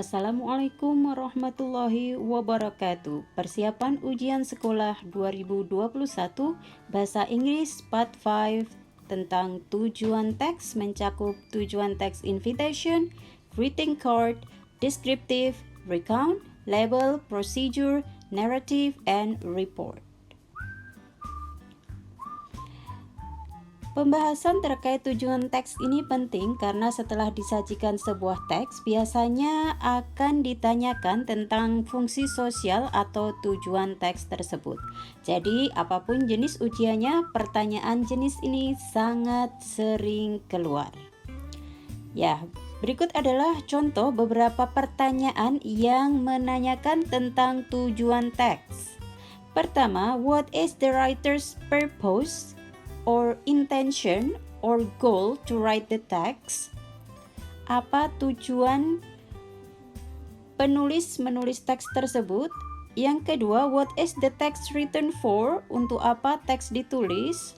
Assalamualaikum warahmatullahi wabarakatuh. Persiapan ujian sekolah 2021 Bahasa Inggris Part 5 tentang tujuan teks mencakup tujuan teks invitation, greeting card, descriptive, recount, label, procedure, narrative, and report. Pembahasan terkait tujuan teks ini penting karena setelah disajikan sebuah teks, biasanya akan ditanyakan tentang fungsi sosial atau tujuan teks tersebut. Jadi, apapun jenis ujiannya, pertanyaan jenis ini sangat sering keluar. Ya, berikut adalah contoh beberapa pertanyaan yang menanyakan tentang tujuan teks. Pertama, what is the writer's purpose or intention or goal to write the text? Apa tujuan penulis menulis teks tersebut? Yang kedua, what is the text written for? Untuk apa teks ditulis?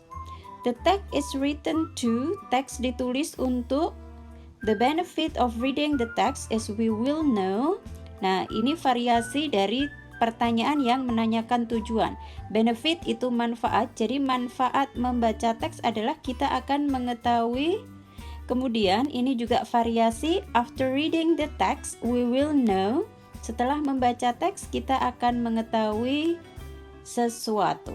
The text is written to, teks ditulis untuk. The benefit of reading the text is we will know. Nah, ini variasi dari pertanyaan yang menanyakan tujuan. Benefit itu manfaat, jadi manfaat membaca teks adalah kita akan mengetahui. Kemudian ini juga variasi, after reading the text we will know. Setelah membaca teks kita akan mengetahui sesuatu.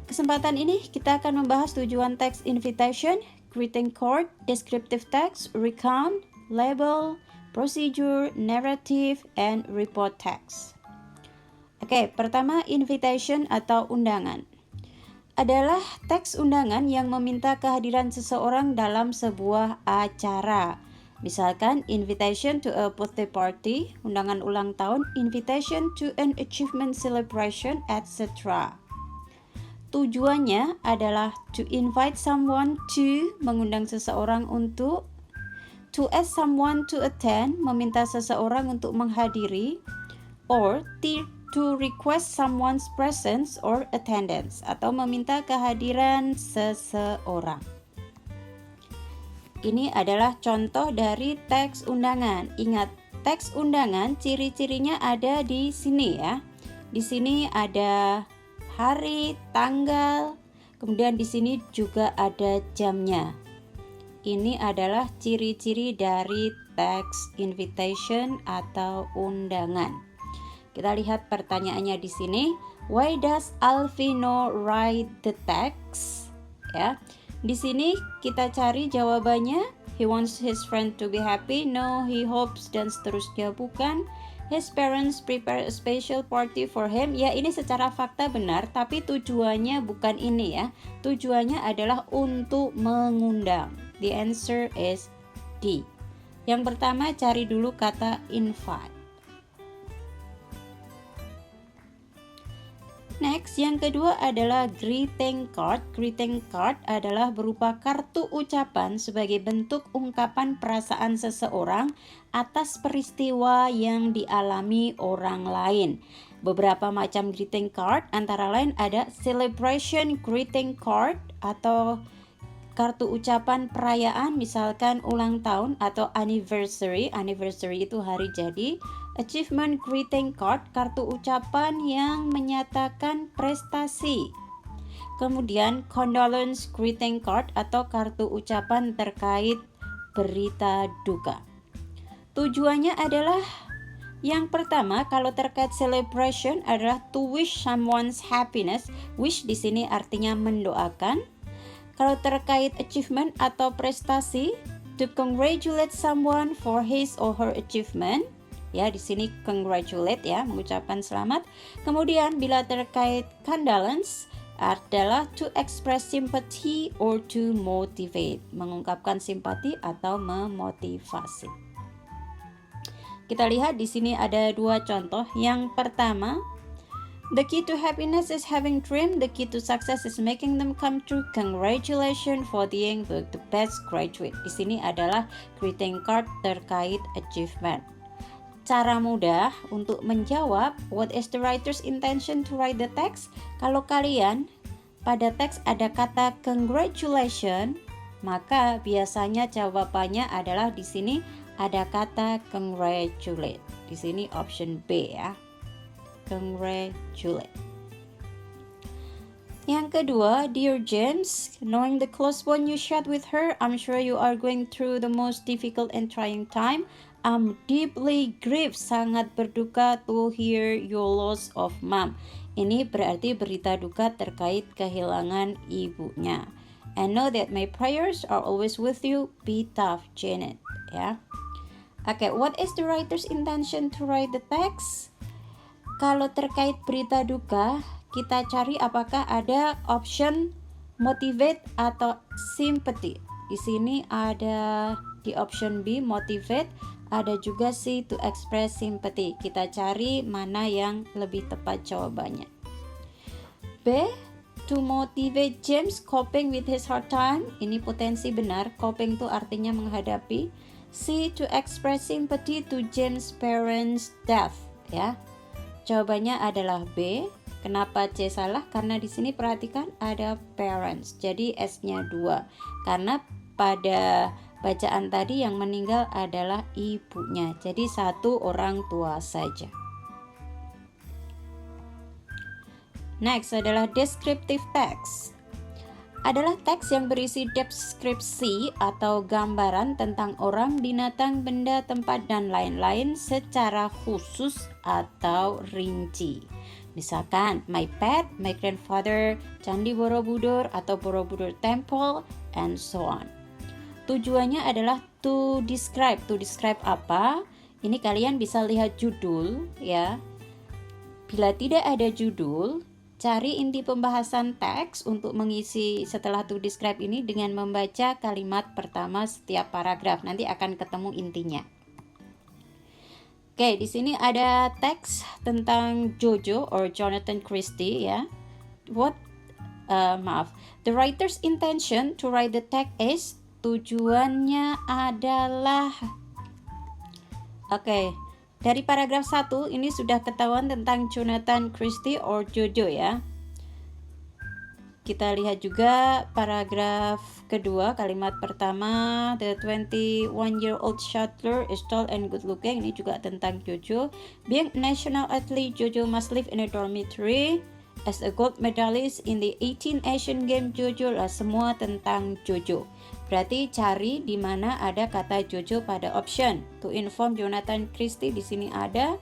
Kesempatan ini kita akan membahas tujuan teks invitation, greeting card, descriptive text, recount, label, procedure, narrative, and report text. Oke, pertama invitation atau undangan. Adalah teks undangan yang meminta kehadiran seseorang dalam sebuah acara. Misalkan invitation to a birthday party, undangan ulang tahun, invitation to an achievement celebration, etc. Tujuannya adalah to invite someone to, mengundang seseorang untuk, to ask someone to attend, meminta seseorang untuk menghadiri, or to request someone's presence or attendance, atau meminta kehadiran seseorang. Ini adalah contoh dari teks undangan. Ingat, teks undangan ciri-cirinya ada di sini ya. Di sini ada hari, tanggal, kemudian di sini juga ada jamnya. Ini adalah ciri-ciri dari teks invitation atau undangan. Kita lihat pertanyaannya di sini. Why does Alvino write the text? Ya, di sini kita cari jawabannya. He wants his friend to be happy. No, he hopes, dan seterusnya bukan. His parents prepare a special party for him. Ya, ini secara fakta benar, tapi tujuannya bukan ini ya. Tujuannya adalah untuk mengundang. The answer is D. Yang pertama, cari dulu kata invite. Next, yang kedua adalah greeting card. Greeting card adalah berupa kartu ucapan sebagai bentuk ungkapan perasaan seseorang atas peristiwa yang dialami orang lain. Beberapa macam greeting card, antara lain ada celebration greeting card atau kartu ucapan perayaan, misalkan ulang tahun atau anniversary. Anniversary itu hari jadi. Achievement greeting card, kartu ucapan yang menyatakan prestasi. Kemudian condolence greeting card atau kartu ucapan terkait berita duka. Tujuannya adalah yang pertama, kalau terkait celebration adalah to wish someone's happiness. Wish di sini artinya mendoakan. Kalau terkait achievement atau prestasi, to congratulate someone for his or her achievement. Ya, di sini congratulate ya, mengucapkan selamat. Kemudian bila terkait condolence adalah to express sympathy or to motivate, mengungkapkan simpati atau memotivasi. Kita lihat di sini ada dua contoh. Yang pertama, the key to happiness is having dream. The key to success is making them come true. Congratulations for being the best graduate. Di sini adalah greeting card terkait achievement. Cara mudah untuk menjawab what is the writer's intention to write the text. Kalau kalian pada teks ada kata congratulations, maka biasanya jawabannya adalah di sini ada kata congratulate. Di sini option B ya. Congratulate. Yang kedua, Dear James, knowing the close bond you shared with her, I'm sure you are going through the most difficult and trying time. I'm deeply grieved, sangat berduka to hear your loss of mom. Ini berarti berita duka terkait kehilangan ibunya. And know that my prayers are always with you. Be tough, Janet. Ya. Okay, what is the writer's intention to write the text? Kalau terkait berita duka, kita cari apakah ada option motivate atau sympathy. Di sini ada di option B motivate, ada juga C to express sympathy. Kita cari mana yang lebih tepat jawabannya. B, to motivate James coping with his hard time. Ini potensi benar, coping itu artinya menghadapi. C, to express sympathy to James' parents' death, ya. Jawabannya adalah B. Kenapa C salah? Karena di sini perhatikan ada parents. Jadi S-nya 2. Karena pada bacaan tadi yang meninggal adalah ibunya. Jadi satu orang tua saja. Next adalah descriptive text. Adalah teks yang berisi deskripsi atau gambaran tentang orang, binatang, benda, tempat, dan lain-lain secara khusus atau rinci. Misalkan, my pet, my grandfather, Candi Borobudur atau Borobudur Temple, and so on. Tujuannya adalah to describe. To describe apa? Ini kalian bisa lihat judul ya. Bila tidak ada judul, cari inti pembahasan teks untuk mengisi setelah to describe ini dengan membaca kalimat pertama setiap paragraf. Nanti akan ketemu intinya. Oke, di sini ada teks tentang Jojo or Jonathan Christie ya. The writer's intention to write the text is, tujuannya adalah dari paragraf 1 ini sudah ketahuan tentang Jonathan Christie or Jojo ya. Kita lihat juga paragraf kedua, kalimat pertama, the 21-year-old shutler is tall and good looking. Ini juga tentang Jojo. Being a national athlete, Jojo must live in a dormitory. As a gold medalist in the 18 Asian Games, Jojo lah, semua tentang Jojo. Berarti cari di mana ada kata Jojo pada option. To inform Jonathan Christie, di sini ada,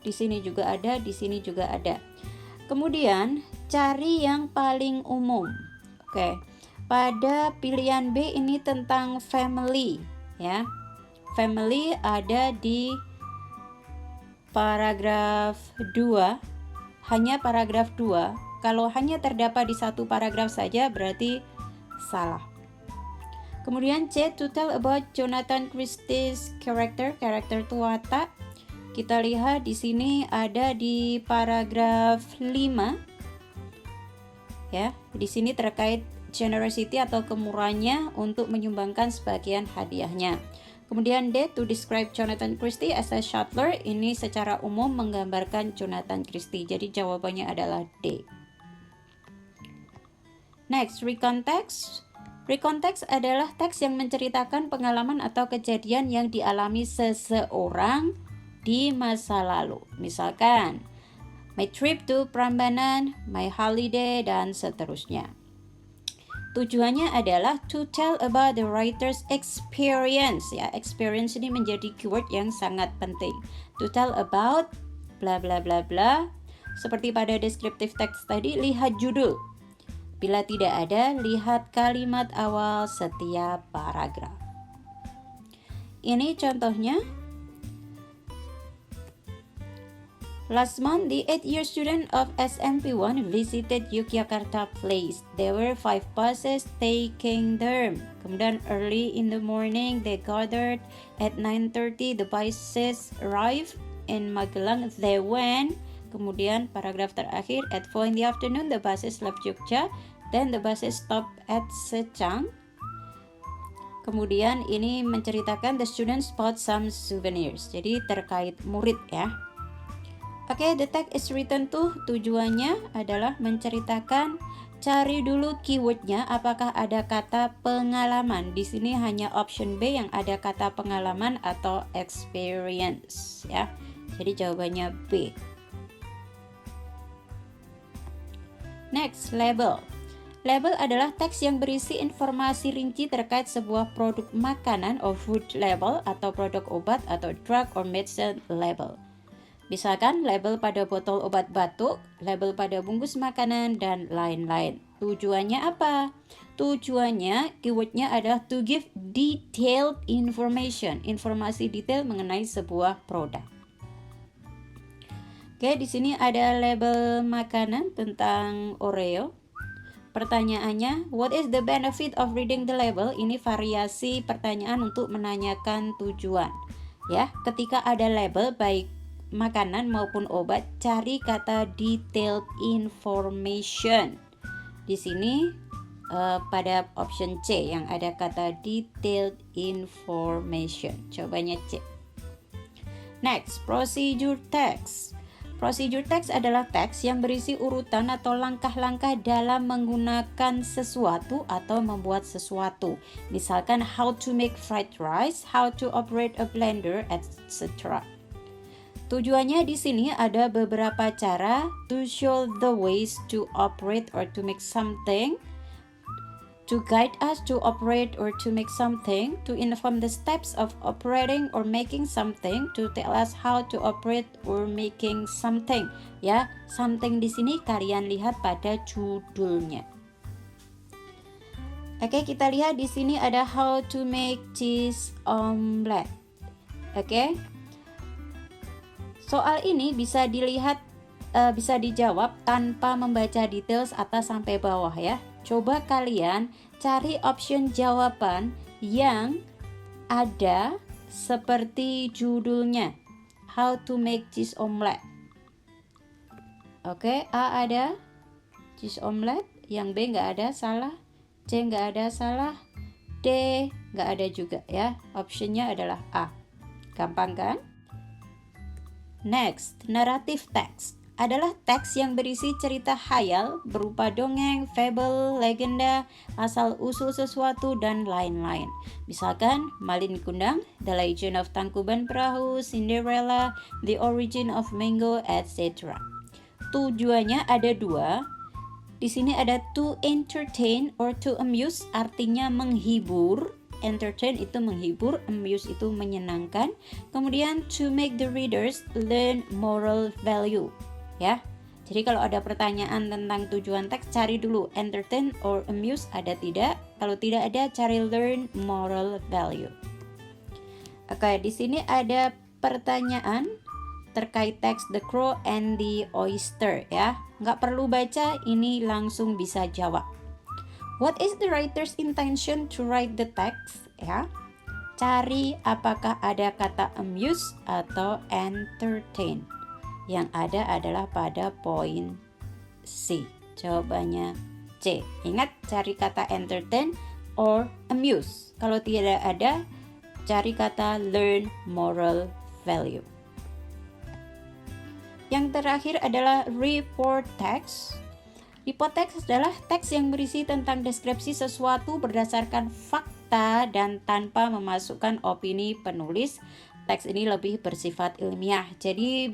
di sini juga ada, di sini juga ada. Kemudian cari yang paling umum. Pada pilihan B ini tentang family ya. Family ada di paragraf 2, hanya paragraf 2. Kalau hanya terdapat di satu paragraf saja berarti salah. Kemudian C, to tell about Jonathan Christie's karakter itu watak. Kita lihat di sini ada di paragraf 5. Ya, di sini terkait generosity atau kemurahannya untuk menyumbangkan sebagian hadiahnya. Kemudian D, to describe Jonathan Christie as a shuttler. Ini secara umum menggambarkan Jonathan Christie. Jadi jawabannya adalah D. Next, recount text. Recount text adalah teks yang menceritakan pengalaman atau kejadian yang dialami seseorang di masa lalu. Misalkan, my trip to Prambanan, my holiday, dan seterusnya. Tujuannya adalah to tell about the writer's experience. Ya, experience ini menjadi keyword yang sangat penting. To tell about bla bla bla bla. Seperti pada descriptive text tadi, lihat judul. Bila tidak ada, lihat kalimat awal setiap paragraf. Ini contohnya. Last month, the 8-year student of SMP1 visited Yogyakarta Place. There were 5 buses taking them. Kemudian early in the morning, they gathered at 9:30. The buses arrived in Magelang. They went. Kemudian paragraf terakhir, at 4 in the afternoon, the buses left Jogja. Then the buses stopped at Secang. Kemudian ini menceritakan the students bought some souvenirs. Jadi terkait murid ya. The text is written to, tujuannya adalah menceritakan Cari dulu keywordnya apakah ada kata pengalaman. Di sini hanya option B yang ada kata pengalaman atau experience ya. Jadi jawabannya B. Next, label. Label adalah teks yang berisi informasi rinci terkait sebuah produk makanan or food label atau produk obat atau drug or medicine label. Misalkan label pada botol obat batuk, label pada bungkus makanan, dan lain-lain. Tujuannya apa? Tujuannya, keywordnya adalah to give detailed information, informasi detail mengenai sebuah produk. Oke, di sini ada label makanan tentang Oreo. Pertanyaannya, what is the benefit of reading the label? Ini variasi pertanyaan untuk menanyakan tujuan. Ya, ketika ada label baik makanan maupun obat, cari kata detailed information. Di sini pada option C yang ada kata detailed information. Cobanya C. Next, procedure text. Procedure text adalah teks yang berisi urutan atau langkah-langkah dalam menggunakan sesuatu atau membuat sesuatu. Misalkan how to make fried rice, how to operate a blender, etc. Tujuannya di sini ada beberapa cara to show the ways to operate or to make something, to guide us to operate or to make something, to inform the steps of operating or making something, to tell us how to operate or making something. Ya, something di sini kalian lihat pada judulnya. Oke, kita lihat di sini ada how to make cheese omelette. Oke. Soal ini bisa dilihat, bisa dijawab tanpa membaca details atas sampai bawah ya. Coba kalian cari option jawaban yang ada seperti judulnya. How to make cheese omelette. Oke, A ada cheese omelette, yang B nggak ada, salah. C nggak ada, salah. D nggak ada juga ya. Optionnya adalah A. Gampang kan? Next, narrative text adalah teks yang berisi cerita khayal berupa dongeng, fable, legenda, asal-usul sesuatu, dan lain-lain. Misalkan Malin Kundang, The Legend of Tangkuban Perahu, Cinderella, The Origin of Mango, etc. Tujuannya ada dua. Di sini ada to entertain or to amuse, artinya menghibur. Entertain itu menghibur, amuse itu menyenangkan. Kemudian to make the readers learn moral value. Ya, jadi kalau ada pertanyaan tentang tujuan teks, cari dulu entertain or amuse ada tidak. Kalau tidak ada, cari learn moral value. Oke, di sini ada pertanyaan terkait teks The Crow and the Oyster ya. Nggak perlu baca, ini langsung bisa jawab. What is the writer's intention to write the text? Ya, cari apakah ada kata amuse atau entertain. Yang ada adalah pada poin C. Jawabannya C. Ingat, cari kata entertain or amuse. Kalau tidak ada, cari kata learn moral value. Yang terakhir adalah report text. Report text adalah teks yang berisi tentang deskripsi sesuatu berdasarkan fakta dan tanpa memasukkan opini penulis. Teks ini lebih bersifat ilmiah, jadi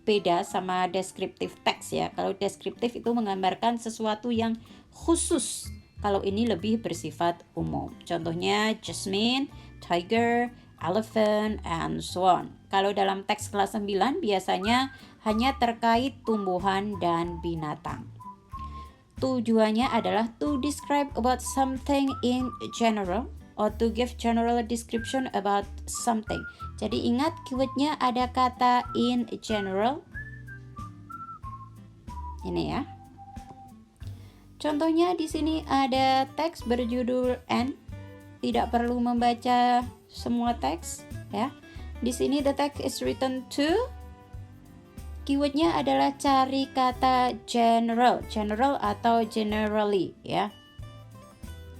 beda sama deskriptif teks ya. Kalau deskriptif itu menggambarkan sesuatu yang khusus, kalau ini lebih bersifat umum. Contohnya Jasmine, Tiger, Elephant, and so on. Kalau dalam teks kelas 9 biasanya hanya terkait tumbuhan dan binatang. Tujuannya adalah to describe about something in general or to give general description about something. Jadi ingat keywordnya ada kata in general. Ini ya. Contohnya di sini ada teks berjudul N. Tidak perlu membaca semua teks ya. Di sini the text is written to. Keywordnya adalah cari kata general atau generally ya.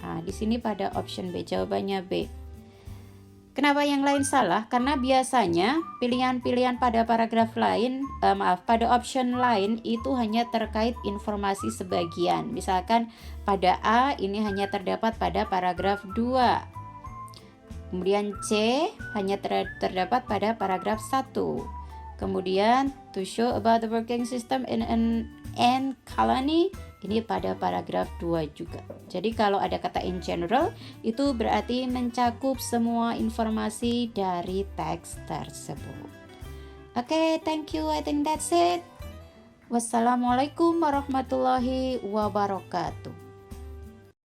Nah, di sini pada option B, jawabannya B. Kenapa yang lain salah? Karena biasanya pilihan-pilihan pada paragraf lain, pada option lain itu hanya terkait informasi sebagian. Misalkan pada A ini hanya terdapat pada paragraf 2. Kemudian C hanya terdapat pada paragraf 1. Kemudian to show about the working system in an ant colony ini pada paragraf 2 juga. Jadi kalau ada kata in general itu berarti mencakup semua informasi dari teks tersebut. Oke, thank you. I think that's it. Wassalamualaikum warahmatullahi wabarakatuh.